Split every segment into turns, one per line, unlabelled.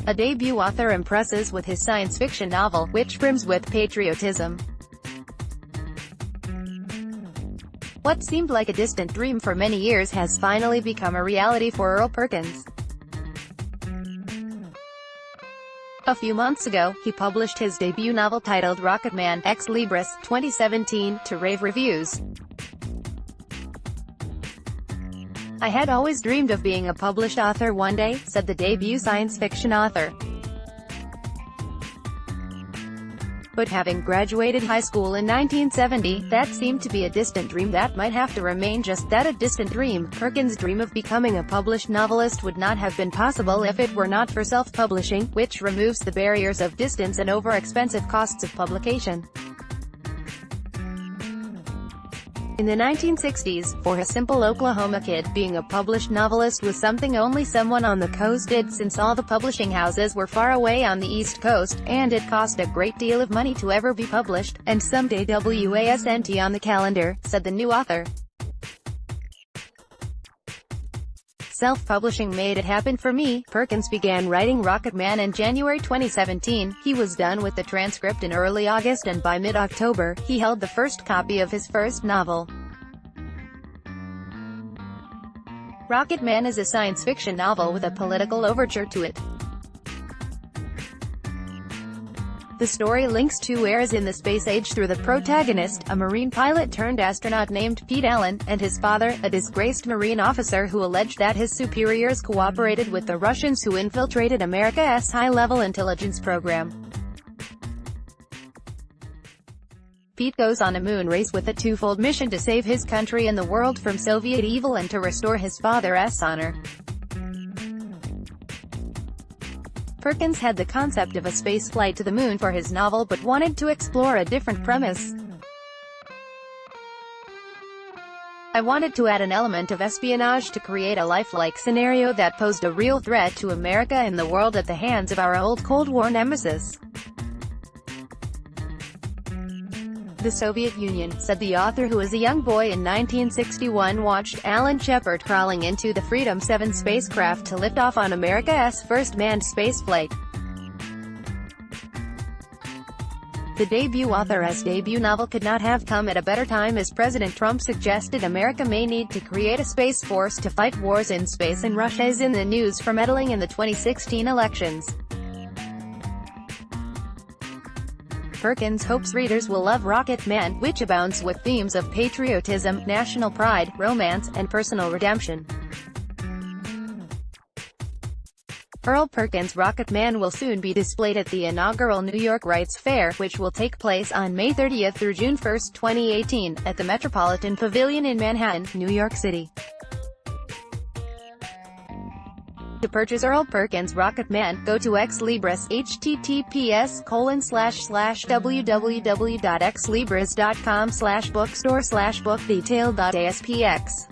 A debut author impresses with his science fiction novel, which brims with patriotism. What seemed like a distant dream for many years has finally become a reality for Earl Perkins. A few months ago, he published his debut novel titled Rocket Man, Xlibris, 2017, to rave reviews. "I had always dreamed of being a published author one day," said the debut science fiction author. But having graduated high school in 1970, that seemed to be a distant dream that might have to remain just that, a distant dream. Perkins' dream of becoming a published novelist would not have been possible if it were not for self-publishing, which removes the barriers of distance and over-expensive costs of publication. In the 1960s, for a simple Oklahoma kid, being a published novelist was something only someone on the coast did, since all the publishing houses were far away on the East Coast, and it cost a great deal of money to ever be published, and someday wasn't on the calendar, said the new author. "Self-publishing made it happen for me." Perkins began writing Rocket Man in January 2017. He was done with the transcript in early August, and by mid-October, he held the first copy of his first novel. Rocket Man is a science fiction novel with a political overture to it. The story links two eras in the space age through the protagonist, a Marine pilot-turned-astronaut named Pete Allen, and his father, a disgraced Marine officer who alleged that his superiors cooperated with the Russians who infiltrated America's high-level intelligence program. Pete goes on a moon race with a twofold mission to save his country and the world from Soviet evil and to restore his father's honor. Perkins had the concept of a space flight to the moon for his novel but wanted to explore a different premise. "I wanted to add an element of espionage to create a lifelike scenario that posed a real threat to America and the world at the hands of our old Cold War nemesis. The Soviet Union," said the author, who as a young boy in 1961 watched Alan Shepard crawling into the Freedom 7 spacecraft to lift off on America's first manned spaceflight. The debut author's debut novel could not have come at a better time, as President Trump suggested America may need to create a space force to fight wars in space, and Russia is in the news for meddling in the 2016 elections. Perkins hopes readers will love Rocket Man, which abounds with themes of patriotism, national pride, romance, and personal redemption. Earl Perkins' Rocket Man will soon be displayed at the inaugural New York Writers' Fair, which will take place on May 30th through June 1st, 2018, at the Metropolitan Pavilion in Manhattan, New York City. To purchase Earl Perkins' Rocket Man, go to Xlibris, https://www.xlibris.com/bookstore/bookdetail.aspx.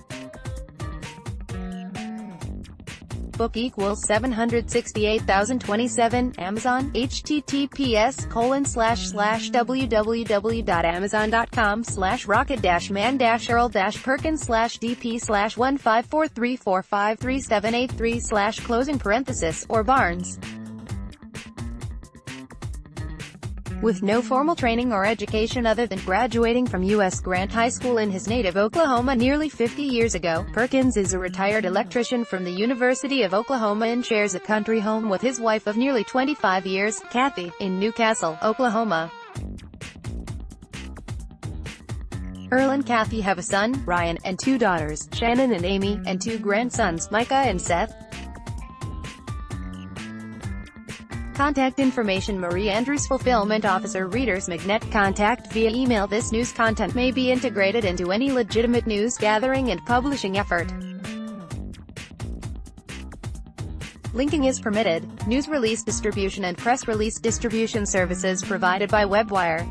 Book equals 768,027. Amazon, https://www.amazon.com/rocket-man-earl-perkins/dp/15433453783/closing parenthesis, or Barnes. With no formal training or education other than graduating from U.S. Grant High School in his native Oklahoma nearly 50 years ago, Perkins is a retired electrician from the University of Oklahoma and shares a country home with his wife of nearly 25 years, Kathy, in Newcastle, Oklahoma. Earl and Kathy have a son, Ryan, and two daughters, Shannon and Amy, and two grandsons, Micah and Seth. Contact information: Marie Andrews, Fulfillment Officer, Readers Magnet. Contact via email. This news content may be integrated into any legitimate news gathering and publishing effort. Linking is permitted. News release distribution and press release distribution services provided by Webwire.